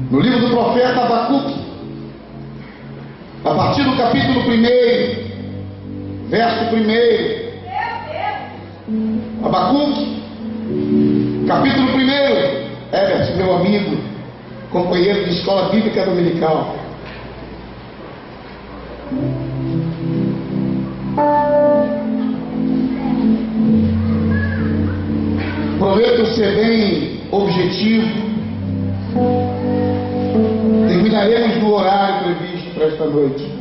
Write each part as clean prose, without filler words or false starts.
No livro do profeta Abacuque, a partir do capítulo 1, verso 1. Abacuque, capítulo 1. Herbert, meu amigo, companheiro de escola bíblica dominical. Prometo ser bem objetivo. Terminaremos no horário previsto para esta noite.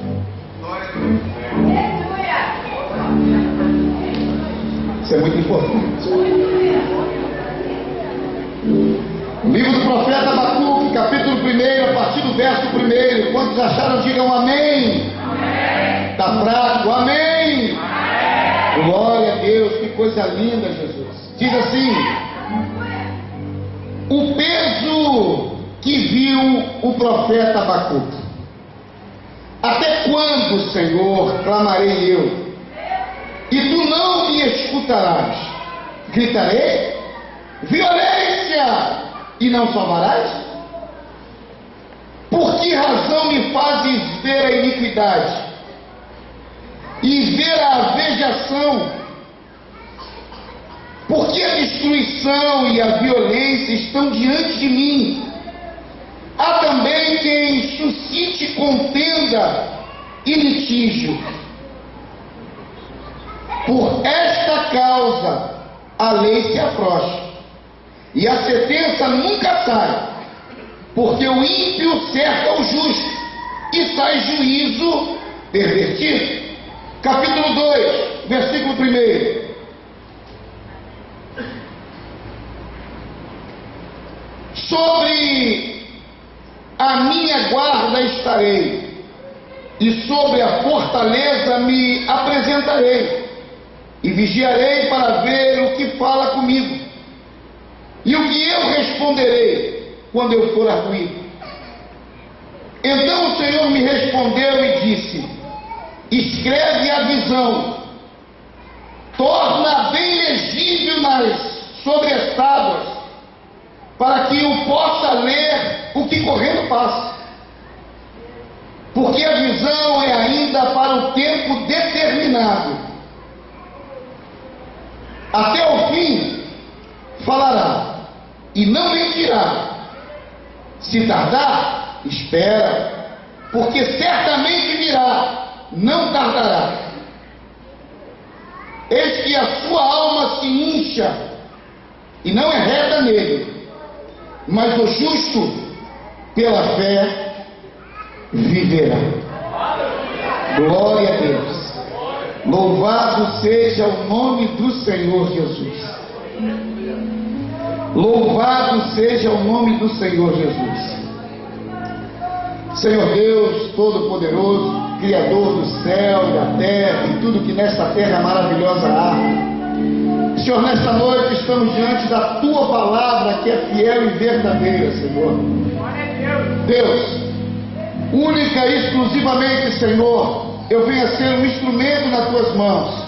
Isso é muito importante. O livro do profeta Abacuque, capítulo 1, a partir do verso 1. Quantos acharam, digam amém. Está fraco, amém. Glória a Deus, que coisa linda, Jesus. Diz assim: o peso que viu o profeta Abacuque. Até quando, Senhor, clamarei eu, e tu não me escutarás? Gritarei, violência, e não salvarás? Por que razão me fazes ver a iniquidade e ver a vejação? Porque a destruição e a violência estão diante de mim. Há também quem suscite contenda e litígio. Por esta causa a lei se afrouxa e a sentença nunca sai, porque o ímpio cerca o justo e sai juízo pervertido. Capítulo 2, versículo 1. Sobre a minha guarda estarei, e sobre a fortaleza me apresentarei, e vigiarei para ver o que fala comigo, e o que eu responderei quando eu for arguído. Então o Senhor me respondeu e disse: escreve a visão, torna bem legível nas sobrestábuas, para que eu possa ler o que correndo passa. Porque a visão é ainda para o tempo determinado. Até o fim falará, e não mentirá. Se tardar, espera, porque certamente virá, não tardará. Eis que a sua alma se incha, e não é reta nele, mas o justo, pela fé, viverá. Glória a Deus. Louvado seja o nome do Senhor Jesus. Louvado seja o nome do Senhor Jesus. Senhor Deus Todo-Poderoso, Criador do céu e da terra e tudo que nesta terra maravilhosa há. Senhor, nesta noite estamos diante da Tua palavra, que é fiel e verdadeira, Senhor. Deus, única e exclusivamente, Senhor, eu venho a ser um instrumento nas Tuas mãos.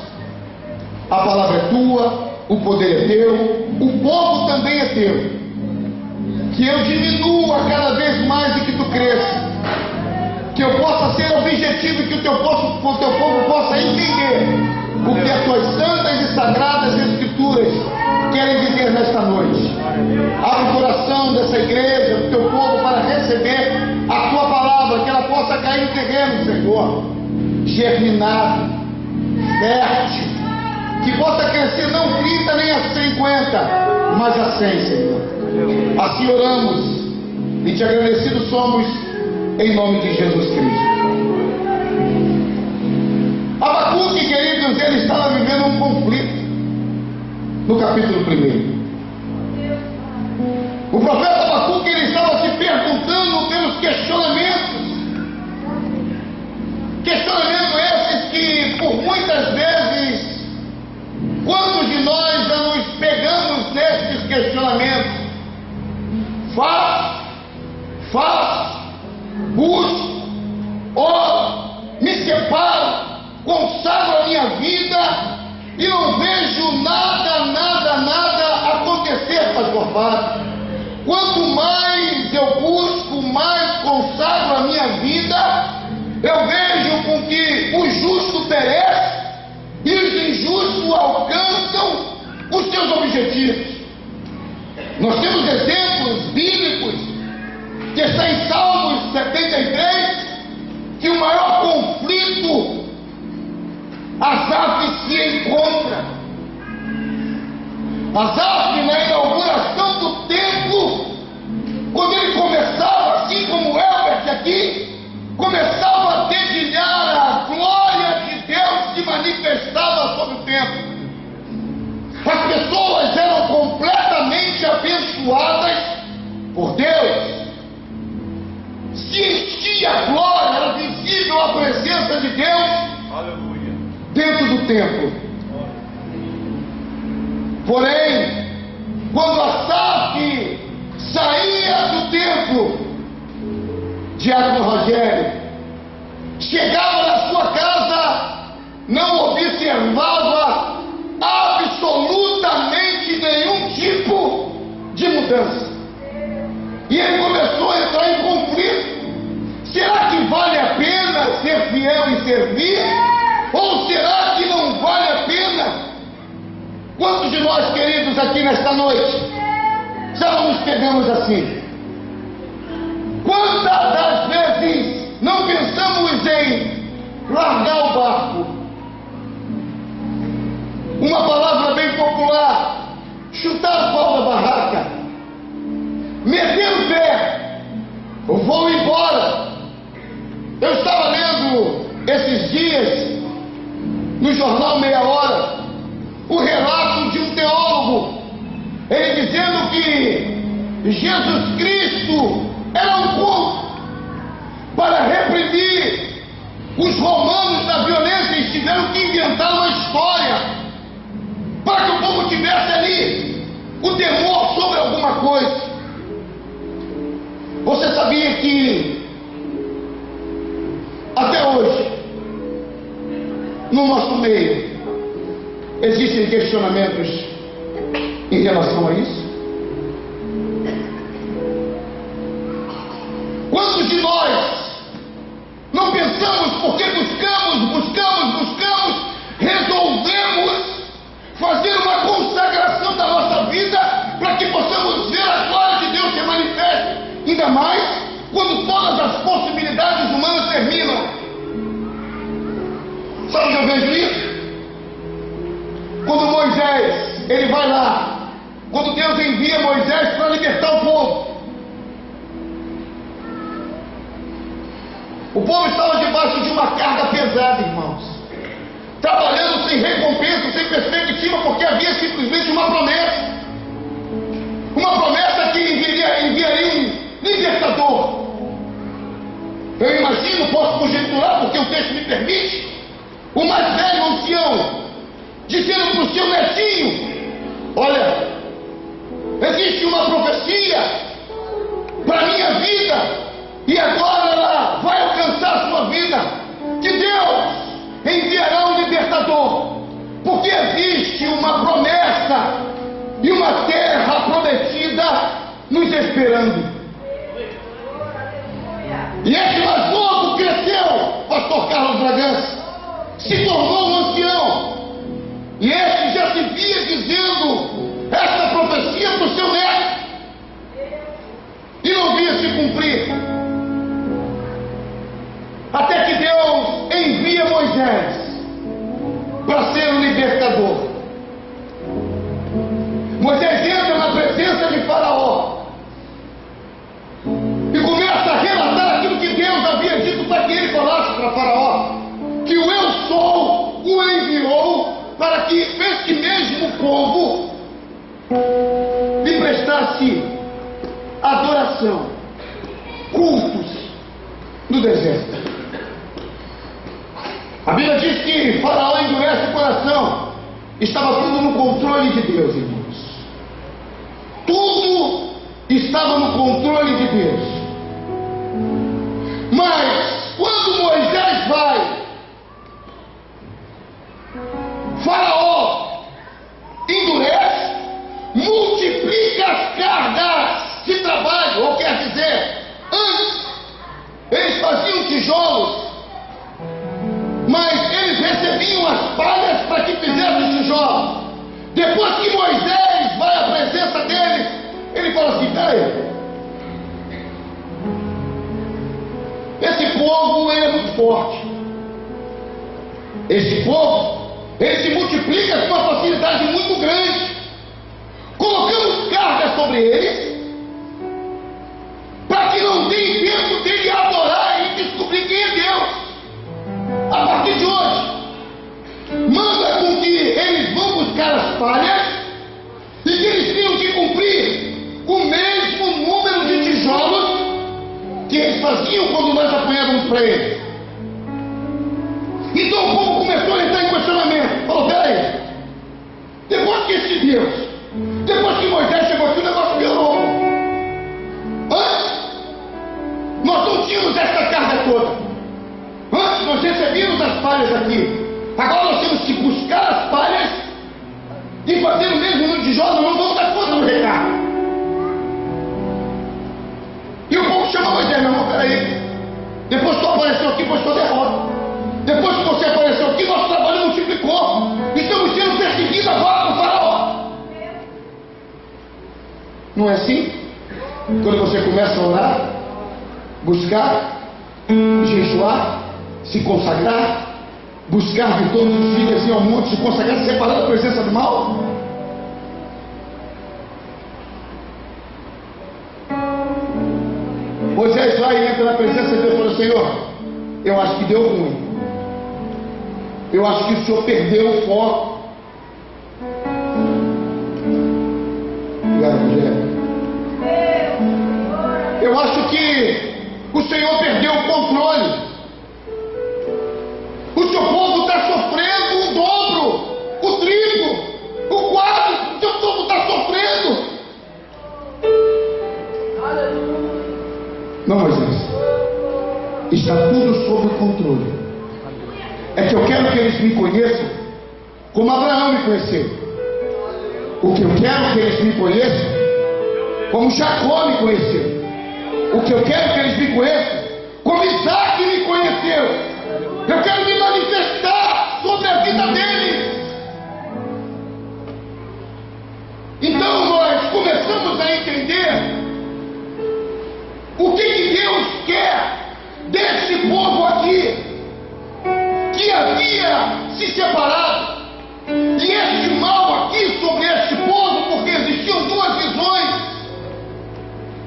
A palavra é Tua, o poder é Teu, o povo também é Teu. Que eu diminua cada vez mais e que Tu cresça. Que eu possa ser objetivo e que o Teu povo possa entender o que as Tuas santas e sagradas Escrituras querem dizer nesta noite. Abre o coração dessa igreja, do Teu povo, para receber a Tua palavra, que ela possa cair no terreno, Senhor, germinado, fértil, que possa crescer não 30 nem a 50, mas a 100, Senhor. Assim oramos e te agradecidos somos, em nome de Jesus Cristo. Abacuque, queridos, ele estava vivendo um conflito. No capítulo 1, o profeta Abacuque, ele estava se perguntando pelos questionamentos esses que por muitas vezes, quantos de nós já nos pegamos nesses questionamentos? Faço, busco, oro, me separo, consagro a minha vida e não vejo nada acontecer, pastor Fábio. Quanto mais eu busco, mais consagro a minha vida, eu vejo com que o justo perece e os injustos alcançam os seus objetivos. Nós temos exemplos bíblicos que está em Salmos 73, que o maior conflito Asaf se encontra. Asaf, na inauguração do templo, quando ele começava, assim como o Elbert aqui, começava a dedilhar a glória de Deus que manifestava sobre o templo. As pessoas eram completamente abençoadas por Deus. Se enchia a glória, era visível a presença de Deus. Aleluia. Dentro do templo. Porém, quando Asaf saía do templo, Diácono Rogério chegava na sua casa, não observava absolutamente nenhum tipo de mudança. E ele começou a entrar em conflito. Será que vale a pena ser fiel e servir? Ou será que não vale a pena? Quantos de nós, queridos, aqui nesta noite, já não nos pegamos assim? Quantas das vezes não pensamos em largar o barco? Uma palavra bem popular: chutar o pau da barraca, meter o pé, eu vou embora. Eu estava lendo esses dias no jornal Meia Hora o relato de um teólogo, ele dizendo que Jesus Cristo era um culto para reprimir os romanos da violência. Eles tiveram que inventar uma história para que o povo tivesse ali o temor sobre alguma coisa. Você sabia que até hoje no nosso meio existem questionamentos em relação a isso? Quantos de nós não pensamos porque buscamos, resolvemos fazer uma consagração da nossa vida para que possamos ver a glória de Deus se manifeste, ainda mais quando todas as possibilidades humanas terminam? Sabe onde eu vejo isso? Quando Moisés, ele vai lá, quando Deus envia Moisés para libertar o povo. O povo estava debaixo de uma carga pesada, irmãos, trabalhando sem recompensa, sem perspectiva, porque havia simplesmente uma promessa que enviaria um libertador. Eu imagino, posso conjecturar, porque o texto me permite, o mais velho ancião dizendo para o seu netinho: olha, existe uma profecia para a minha vida, e agora ela vai alcançar a sua vida, que Deus enviará um libertador, porque existe uma promessa e uma terra prometida nos esperando. E esse mais novo cresceu, pastor Carlos Bragança, se tornou um ancião, e esse já se via dizendo essa profecia para o seu neto, e não via se cumprir, até que Deus envia Moisés para ser o libertador. Moisés entra na presença de Faraó e começa a relatar aquilo que Deus havia dito para que ele falasse para Faraó, que o Eu Sou o enviou para que esse mesmo povo lhe prestasse adoração, cultos no deserto. A Bíblia diz que Faraó endurece o coração. Estava tudo no controle de Deus, irmãos. Tudo estava no controle de Deus. Mas quando Moisés vai, Faraó endurece, multiplica as cargas de trabalho, ou quer dizer, tijolos, mas eles recebiam as palhas para que fizessem os tijolos. Depois que Moisés vai à presença deles, ele fala assim: peraí, esse povo ele é muito forte, esse povo ele se multiplica com uma facilidade muito grande. Colocamos carga sobre eles, para que não tenha tempo dele adorar e descobrir quem é Deus. A partir de hoje, manda com que eles vão buscar as palhas e que eles tenham que cumprir o mesmo número de tijolos que eles faziam quando nós apanhávamos para eles. Então o povo começou a entrar em questionamento. Falou: peraí, depois que esse Deus, depois que Moisés chegou aqui, o negócio piorou. Antes nós não tínhamos essa carga toda. Antes nós recebíamos as palhas aqui. Agora nós temos que buscar as palhas e fazer o mesmo número de tijolos. Não vamos dar conta do recado. E o povo chamou Moisés: meu irmão, peraí, depois que tu apareceu aqui, foi sua derrota. Depois que você apareceu aqui, nosso trabalho multiplicou. Estamos sendo perseguidos agora por Faraó. Não é assim? Quando você começa a orar, buscar, jejuar, se consagrar, buscar de todos os dias assim ao monte, se consagrar, separar da presença do mal. Moisés vai e entra na presença de Deus e fala: Senhor, eu acho que deu ruim. Eu acho que o Senhor perdeu o foco. Obrigado, mulher. Eu acho que o Senhor perdeu o controle. O seu povo está sofrendo o dobro, o triplo, o quádruplo. O seu povo está sofrendo. Não, Moisés, está tudo sob controle. É que eu quero que eles me conheçam como Abraão me conheceu. O que eu quero que eles me conheçam como Jacó me conheceu. O que eu quero que eles me conheçam como Isaac me conheceu. Eu quero me manifestar sobre a vida deles. Então nós começamos a entender o que Deus quer desse povo aqui, que havia se separado. E este mal aqui sobre este povo, porque existiam duas visões.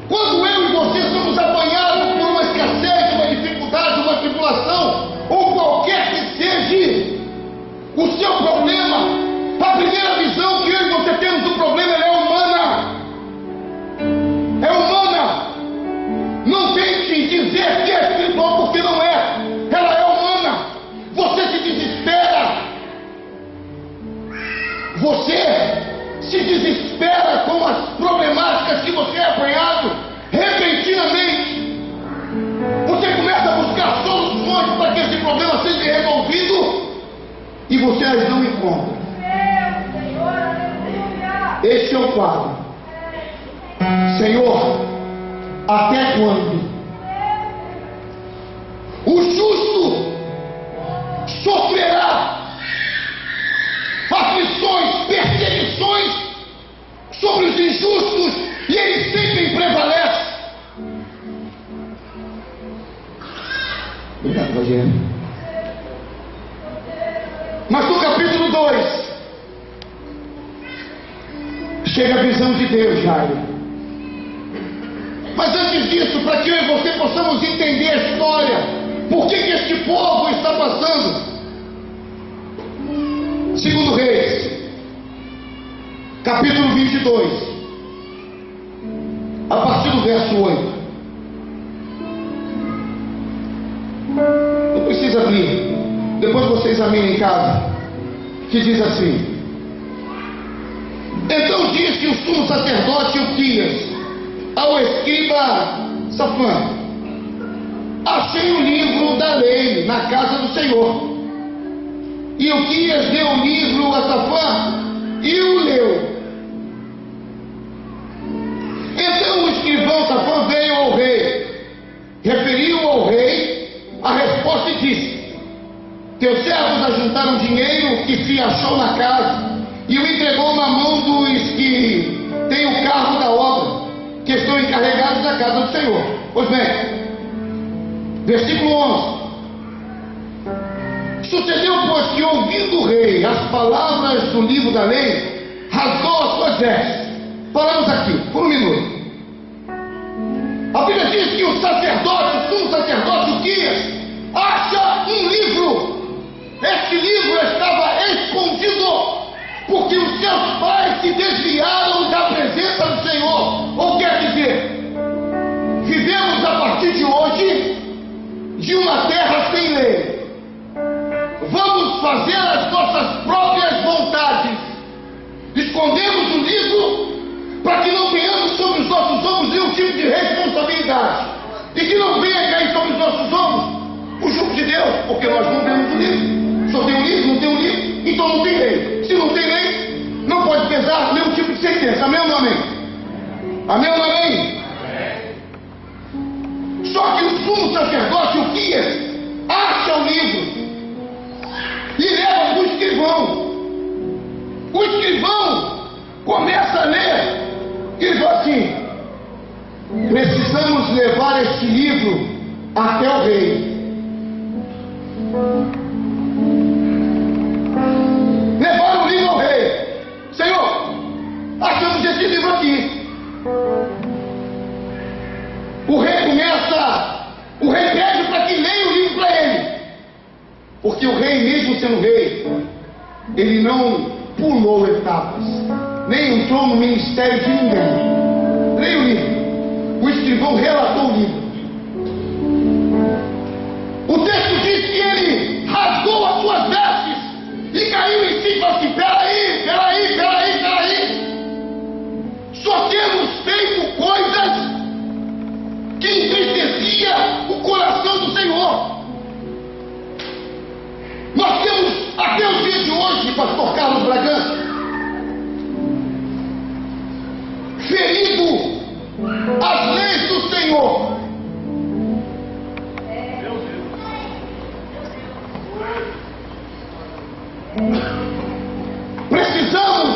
Quando eu e você somos apanhados por uma escassez, uma dificuldade, uma tribulação, ou qualquer que seja o seu problema, a primeira visão que eu e você temos do problema é humana. É humana. Não tente dizer que é espiritual, porque não é. Ela é humana. Você se desespera. Você se desespera com as problemáticas que você é apanhado repentinamente. Você começa a buscar soluções para que esse problema seja resolvido e você as não encontra. Este é o quadro. Senhor, até quando o justo sofrerá aflições, perseguições sobre os injustos e eles sempre prevalecem? Obrigado, Rogério. Mas no capítulo 2 chega a visão de Deus, Jairo. Mas antes disso, para que eu e você possamos entender a história, por que este povo está passando? 2 Reis, capítulo 22, a partir do verso 8. Não precisa abrir, depois você examina em casa, que diz assim: então disse o sumo sacerdote Ilquias ao escriba Safã: achei o livro da lei na casa do Senhor. E Ilquias deu o livro a Safã e o leu. Então o escrivão Safã veio ao rei, referiu ao rei a Seus servos ajuntaram dinheiro que se achou na casa e o entregou na mão dos que têm o cargo da obra, que estão encarregados da casa do Senhor. Pois bem, versículo 11. Sucedeu, pois, que ouvindo o rei as palavras do livro da lei, rasgou as suas vestes. Paramos aqui, por um minuto. A Bíblia diz que o sacerdote, o sumo sacerdote, Uquias, acha um livro. Este livro estava escondido porque os seus pais se desviaram da presença do Senhor. Ou quer dizer, vivemos a partir de hoje de uma terra sem lei. Vamos fazer as nossas próprias vontades. Escondemos o livro para que não tenhamos sobre os nossos ombros nenhum tipo de responsabilidade. E que não venha cair sobre os nossos ombros o jugo de Deus, porque nós não temos o livro. Só tem um livro, não tem um livro, então não tem lei. Se não tem lei, não pode pesar nenhum tipo de sentença. Amém ou não amém? Amém ou não amém? Só que o sumo sacerdote, Uquias, acha o livro e leva para o escrivão. O escrivão começa a ler e diz assim: precisamos levar este livro até o rei. Levaram o livro ao rei. Senhor, achamos esse livro aqui. O rei pede para que leia o livro para ele. Porque o rei, mesmo sendo rei, ele não pulou etapas, nem entrou no ministério de ninguém. Leia o livro. O escrivão relatou o livro. O texto diz que ele rasgou as suas vestes e caiu em si e falou assim: peraí. Só temos feito coisas que entristecia o coração do Senhor. Nós temos, até o dia de hoje, pastor Carlos Bragança, ferido as leis do Senhor. Precisamos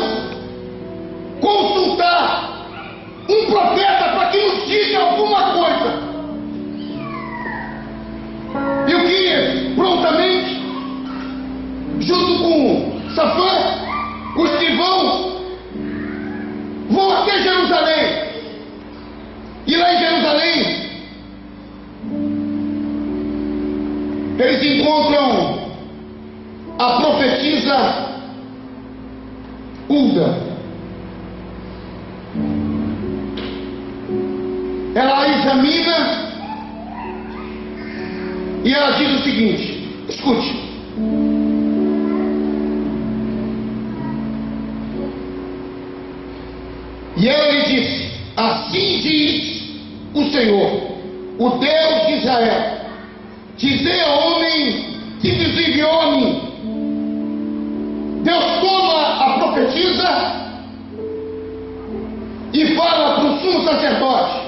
consultar um profeta para que nos diga alguma coisa. E o Uquias, prontamente, junto com Safã, o escrivão, vão até Jerusalém. E lá em Jerusalém, eles encontram a profetisa Hulda. Ela a examina e ela diz o seguinte: escute. E ela lhe disse: assim diz o Senhor, o Deus de Israel, dizei ao homem que vos enviou a mim. Deus toma a profetisa e fala para o sumo sacerdote: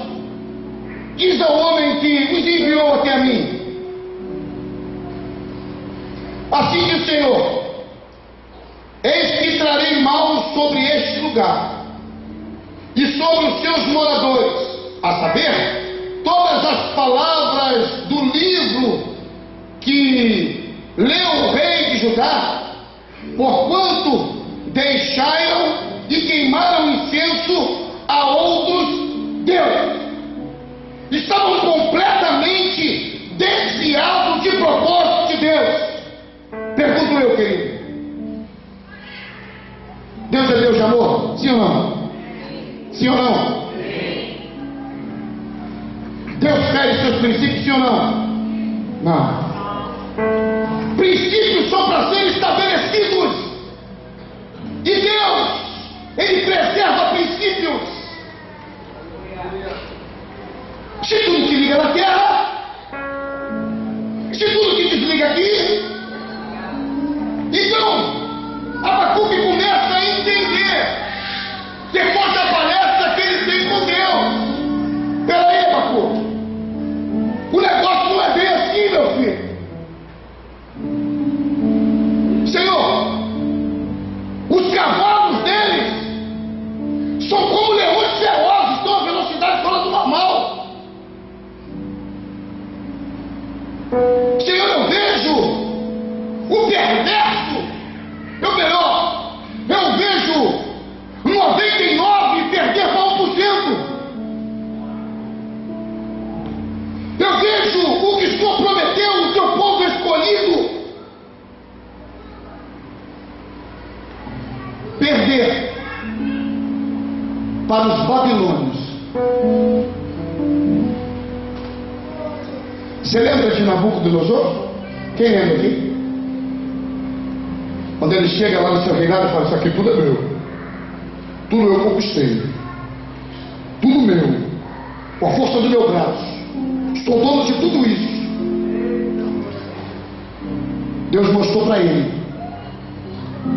diz ao homem que vos enviou até a mim. Assim diz o Senhor: eis que trarei mal sobre este lugar e sobre os seus moradores, a saber, todas as palavras do livro que leu o rei de Judá, porquanto deixaram e queimaram incenso a outros deuses. Estavam completamente desviados de propósito de Deus. Pergunto eu, querido: Deus é Deus de amor? Sim ou não? Sim ou não? Deus fere seus princípios, sim ou não? Não. Princípios são para serem estabelecidos. E Deus, Ele preserva princípios. Se tudo que liga na terra, se tudo que desliga aqui. Então, Abacuque começa a entender, depois da palestra que ele tem com Deus. Peraí, Abacuque, o negócio não é bem assim, meu filho. Eu vejo o que o Senhor prometeu, o teu povo escolhido, perder para os babilônios. Você lembra de Nabucodonosor? Quem lembra aqui? Quando ele chega lá no seu reinado e fala: isso aqui tudo é meu, tudo eu conquistei, tudo meu, com a força do meu braço, estou dono de tudo isso. Deus mostrou para ele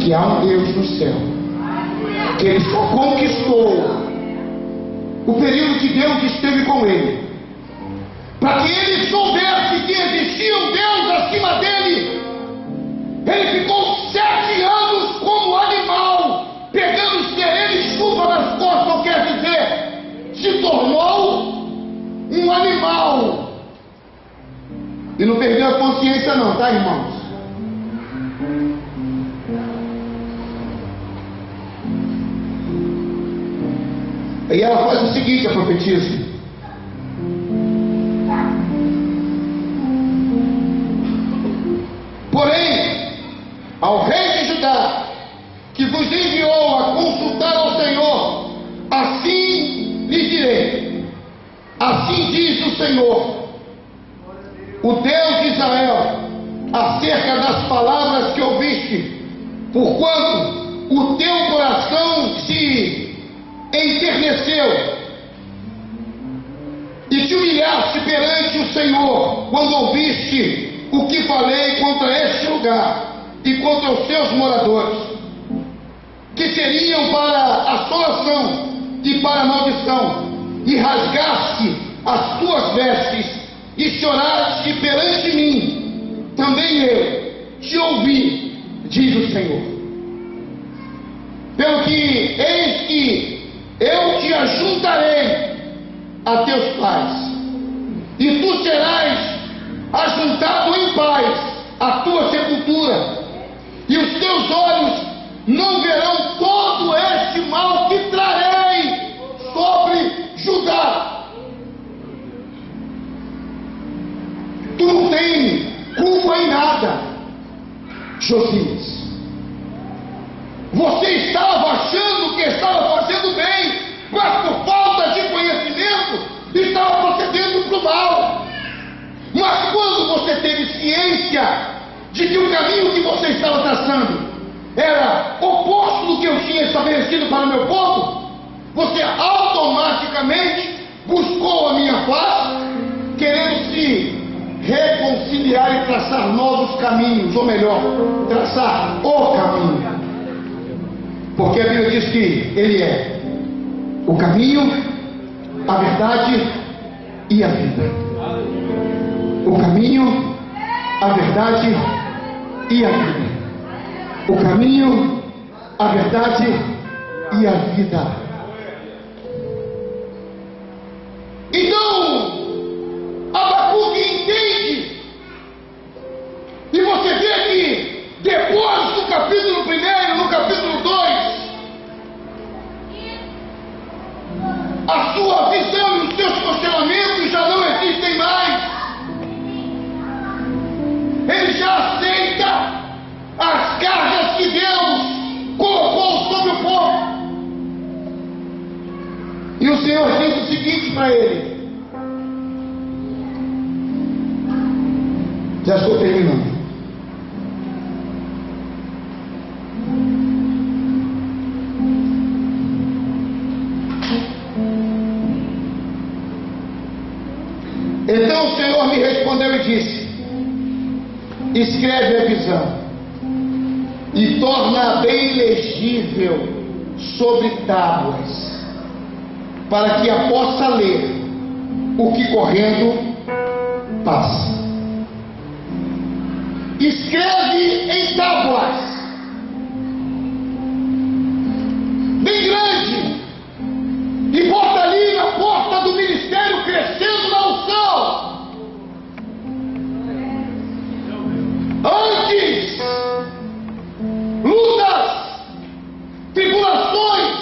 que há um Deus no céu, que ele só conquistou o período que Deus esteve com ele, para que ele soubesse que existia um Deus acima dele. Ele ficou 7 anos como animal, pegando sereno e chuva nas costas, ou quer dizer, se tornou um animal. E não perdeu a consciência não, tá, irmãos? E ela faz o seguinte, a profetisa: porém, ao rei de Judá, que vos enviou a consultar ao Senhor, assim lhe direi: assim diz o Senhor, o Deus de Israel, acerca das palavras que ouviste, porquanto o teu coração se enterneceu e te humilhaste perante o Senhor, quando ouviste o que falei contra este lugar e contra os seus moradores, que seriam para assolação e para maldição, e rasgaste as tuas vestes e choraste perante mim, também eu te ouvi, diz o Senhor. Pelo que eis que eu te ajuntarei a teus pais, e tu serás ajuntado em paz à tua sepultura, e os teus olhos não verão todo este mal que trarei sobre Judá. Tu não tem culpa em nada, Josias. Você estava achando que estava fazendo bem, mas por falta de conhecimento estava procedendo para o mal. Mas quando você teve ciência de que o caminho que você estava traçando era oposto do que eu tinha estabelecido para o meu povo, você automaticamente buscou a minha face, querendo se reconciliar e traçar novos caminhos, ou melhor, traçar o caminho. Porque a Bíblia diz que Ele é o caminho, a verdade e a vida. O caminho, a verdade e a vida. O caminho, a verdade e a vida. Então, Abacuque entende, e você vê que depois do capítulo 1, no capítulo 2, a sua visão e os seus questionamentos já não existem mais. Ele já aceita as cargas que Deus colocou sobre o povo. E o Senhor diz o seguinte para ele: já estou terminando. Então o Senhor me respondeu e disse: escreve a visão e torna bem legível sobre tábuas, para que a possa ler o que correndo passa. Escreve em tábuas bem grande e bota ali na porta do ministério, crescendo na unção. Antes, lutas, tribulações,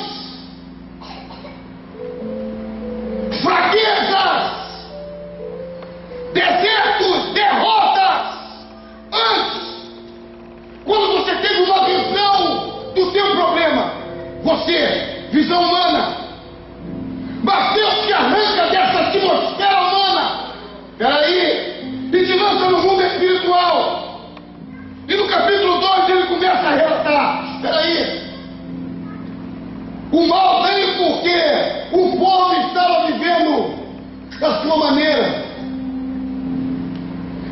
fraquezas, sua maneira.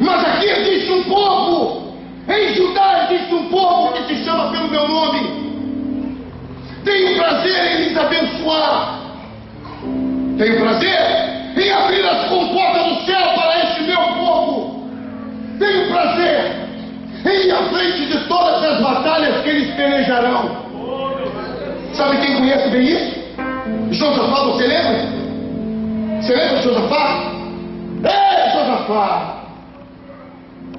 Mas aqui existe um povo, em Judá existe um povo que se chama pelo meu nome. Tenho prazer em lhes abençoar. Tenho prazer em abrir as comportas do céu para este meu povo. Tenho prazer em ir à frente de todas as batalhas que eles pelejarão. Sabe quem conhece bem isso? Josafá, você lembra? Você lembra de Josafá? Ei, Josafá!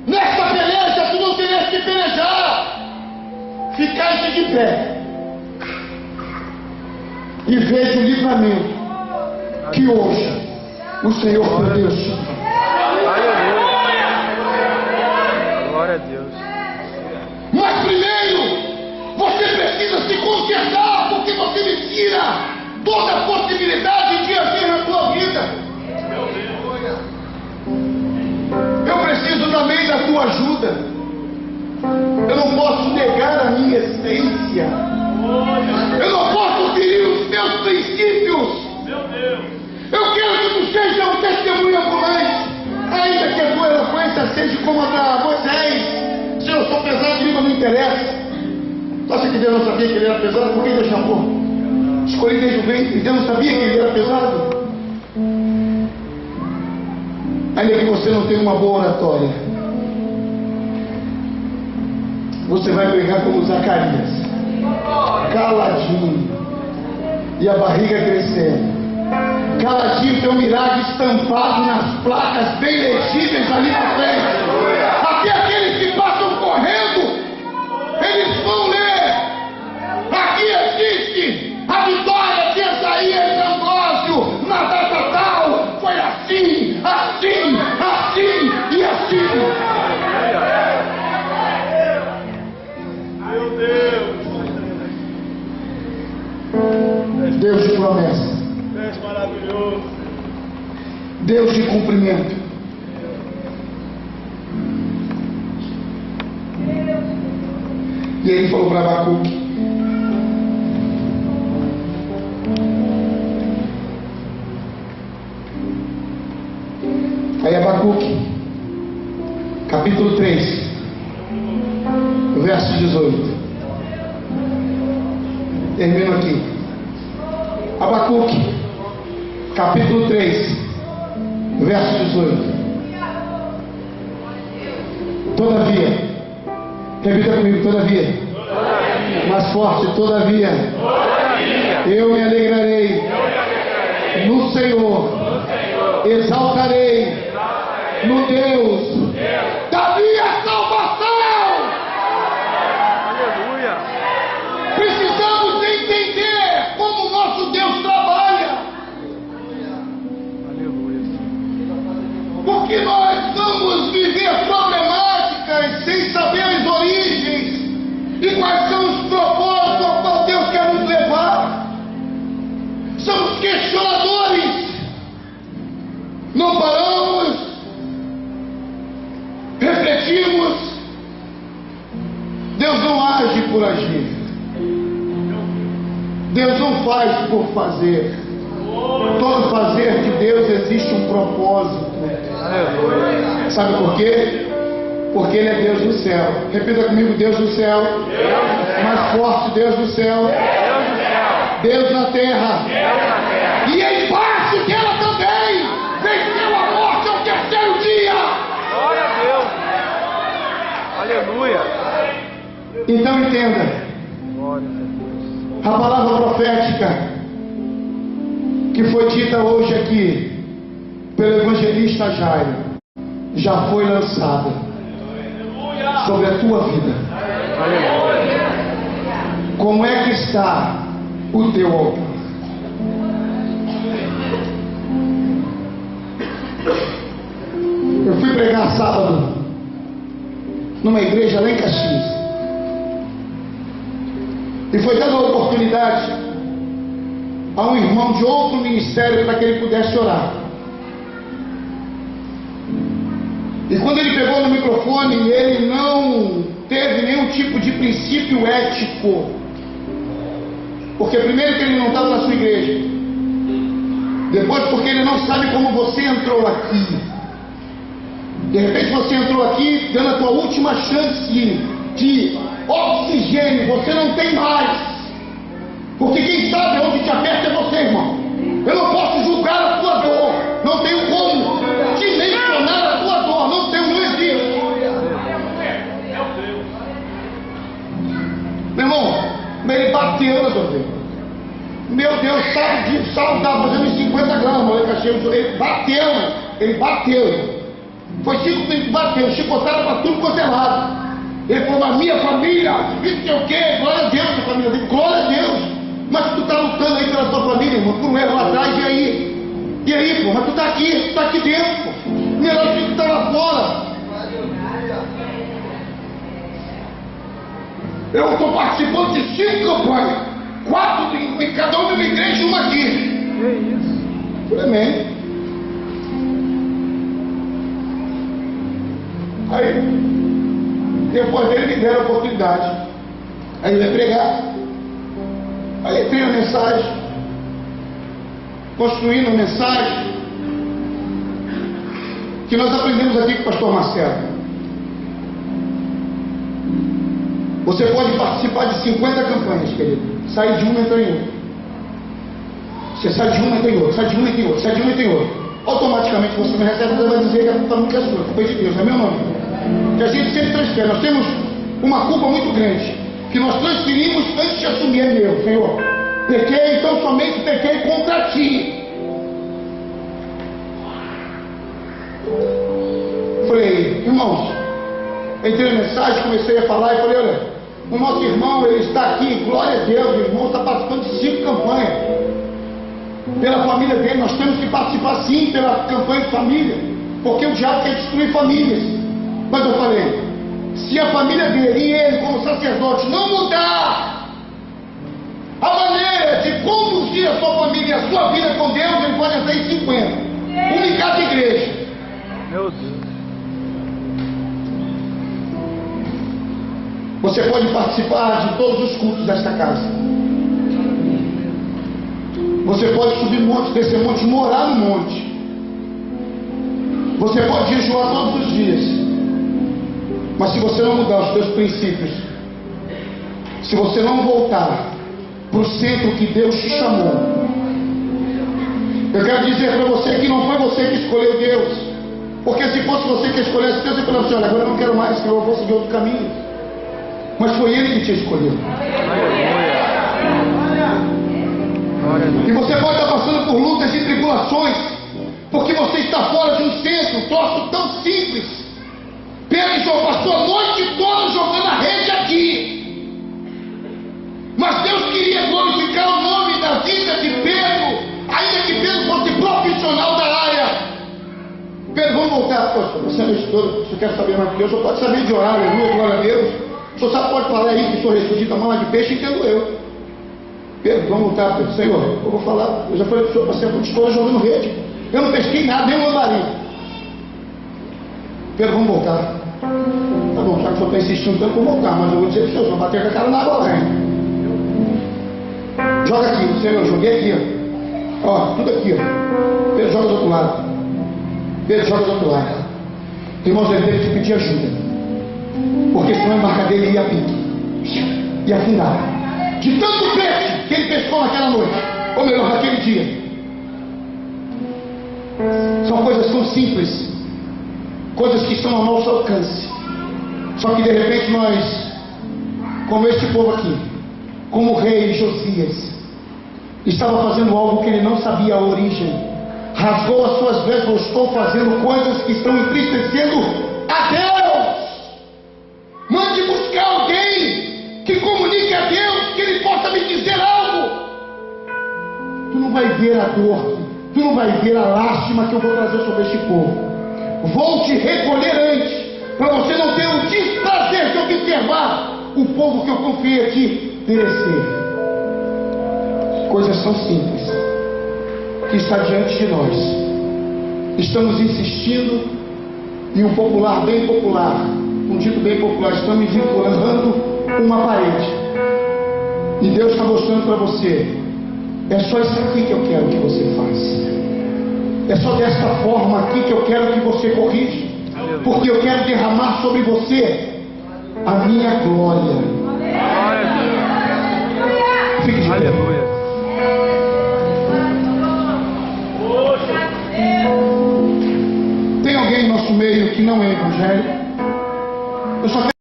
Nesta peleja tu não terias que pelejar. Ficaste de pé e veja o livramento que hoje o Senhor teu Deus te dá. Aleluia. Glória a Deus. Mas primeiro você precisa se consertar, porque você me tira toda a possibilidade de agir na tua vida. Eu preciso também da tua ajuda. Eu não posso negar a minha essência. Eu não posso ferir os meus princípios. Eu quero que tu seja um testemunho ambulante, ainda que a tua eloquência seja como a da Moisés. Se eu sou pesado de língua, não interessa. Só se Deus não sabia que ele era pesado, por que Deus chamou? Escolhi desde o ventre, Deus não sabia que ele era pesado. Ainda que você não tenha uma boa oratória, você vai pregar como Zacarias, caladinho, e a barriga crescendo, caladinho, teu milagre estampado nas placas bem legíveis ali na frente. Até aqueles que passam correndo, eles vão ler. Aqui existe a vitória de Isaías e Ambrósio na data tal. Foi assim, assim, assim e assim. Meu Deus. Deus de promessa, Deus maravilhoso. Deus de cumprimento. E ele falou para Abacuque: aí Abacuque, capítulo 3, verso 18. Termino aqui. Abacuque, capítulo 3, verso 18. Todavia, repita comigo, todavia, mais forte, todavia, eu me alegrarei no Senhor, exaltarei no Deus da minha salvação. Aleluia. Precisamos entender como o nosso Deus trabalha, Aleluia. porque nós vamos viver problemáticas sem saber as origens e quais são os propósitos ao qual Deus quer nos levar. Somos questionadores, não paramos, refletimos. Deus não age por agir, Deus não faz por fazer. Todo fazer de Deus existe um propósito. Aleluia. Sabe por quê? Porque Ele é Deus do céu. Repita comigo: Deus do céu. Mais forte: Deus do céu. Deus na terra. E embaixo dela também venceu a morte ao terceiro dia. Glória a Deus. Aleluia. Então entenda, Glória a Deus. a palavra profética que foi dita hoje aqui pelo evangelista Jairo já foi lançada sobre a tua vida. Aleluia. Como é que está o teu altar? Eu fui pregar sábado numa igreja lá em Caxias, e foi dada a oportunidade a um irmão de outro ministério para que ele pudesse orar. E quando ele pegou no microfone, ele não teve nenhum tipo de princípio ético, porque primeiro que ele não estava na sua igreja, Depois porque ele não sabe como você entrou aqui. De repente você entrou aqui dando a tua última chance de oxigênio. Você não tem mais. Porque quem sabe onde te aperta é você, irmão. Eu não posso julgar a tua dor. Não tenho como dimensionar a tua dor. Não tenho, não existe. Meu irmão, ele bateu na tua vida. Meu Deus, sabe disso, estava fazendo 50 gramas. Ele bateu. Foi 5 minutos que bateu, chicotaram para tudo quanto é lado. Ele falou, a minha família, isso não sei o quê, glória a Deus, a família dele, glória a Deus. Mas tu tá lutando aí pela tua família, irmão, tu não erra lá atrás, e aí? E aí, pô, mas tu tá aqui dentro, pô. Melhor que tu tá lá fora. Eu estou participando de 5 campanhas, 4 em cada uma da igreja e uma aqui. Que isso? Amém. Aí, depois dele me deram a oportunidade. Aí ele vai pregar. Aí entrei na mensagem, construindo a mensagem que nós aprendemos aqui com o pastor Marcelo. Você pode participar de 50 campanhas, querido. Sai de uma e entra em outra. Você sai de uma e entra em outra, sai de uma e entra em outra, sai de uma e entra em outra. Automaticamente você me recebe, você vai dizer que a culpa nunca é sua, a culpa é de Deus, não é meu nome. Que a gente sempre transfere. Nós temos uma culpa muito grande, que nós transferimos antes de assumir, é meu, Senhor. Pequei, então somente pequei contra ti. Falei, irmãos, entrei na mensagem, comecei a falar e falei, olha, o nosso irmão, ele está aqui, glória a Deus, o irmão está participando de 5 campanhas. Pela família dele, nós temos que participar sim pela campanha de família, porque o diabo quer destruir famílias. Mas eu falei, se a família dele e ele como sacerdote não mudar a maneira de conduzir a sua família e a sua vida com Deus, ele pode entrar em 50. Única igreja. Meu Deus. Você pode participar de todos os cultos desta casa. Você pode subir monte, descer monte, morar no monte. Você pode jejuar todos os dias. Mas se você não mudar os seus princípios, se você não voltar para o centro que Deus te chamou, eu quero dizer para você que não foi você que escolheu Deus. Porque se fosse você que escolhesse Deus, eu falava assim, olha, agora eu não quero mais, que eu vou seguir outro caminho. Mas foi Ele que te escolheu. E você pode estar passando por lutas e tribulações, porque você está fora de um centro, um troço tão simples. Pedro só passou a noite toda jogando a rede aqui. Mas Deus queria glorificar o nome da vida de Pedro, ainda que Pedro fosse profissional da área. Pedro, vamos voltar. Poxa, você é meu estudo, você quer saber mais do que eu? Só pode saber de orar, aleluia, glória a Deus. O senhor sabe, pode falar aí que o senhor ressuscita mala de peixe, entendo eu. Pedro, vamos voltar, Pedro. Senhor, eu vou falar, eu já falei para o senhor, passei a escola jogando rede. Eu não pesquei nada, nem um lambarim. Pedro, vamos voltar. Tá bom, já que o senhor está insistindo tanto, vamos voltar, mas eu vou dizer para o senhor, bater com a cara na água lá, hein? Joga aqui, Senhor, eu joguei aqui, ó, tudo aqui, ó. Pedro joga do outro lado. Pedro joga do outro lado. Irmãos, ele teve que pedir ajuda. Porque senão a embarcadeira ia a pique, ia afundar. De tanto peixe que ele pescou naquela noite, ou melhor, naquele dia. São coisas tão simples, coisas que estão ao nosso alcance. Só que de repente nós, como este povo aqui, como o rei Josias, estava fazendo algo que ele não sabia a origem, rasgou as suas vestes, estou fazendo coisas que estão entristecendo a Deus. Mande buscar alguém que comunique a Deus, que Ele possa me dizer algo. Tu não vai ver a dor, tu não vai ver a lástima que eu vou trazer sobre este povo. Vou te recolher antes, para você não ter o desprazer de observar o povo que eu confiei a ti perecer. Coisas tão simples que está diante de nós. Estamos insistindo em um popular bem popular, um dito bem popular, estamos empurrando uma parede. E Deus está mostrando para você, é só isso aqui que eu quero que você faça. É só desta forma aqui que eu quero que você corrija. Porque eu quero derramar sobre você a minha glória. Glória a Deus. Fique de pé. Aleluia. Tem alguém no nosso meio que não é evangélico? Eu só quero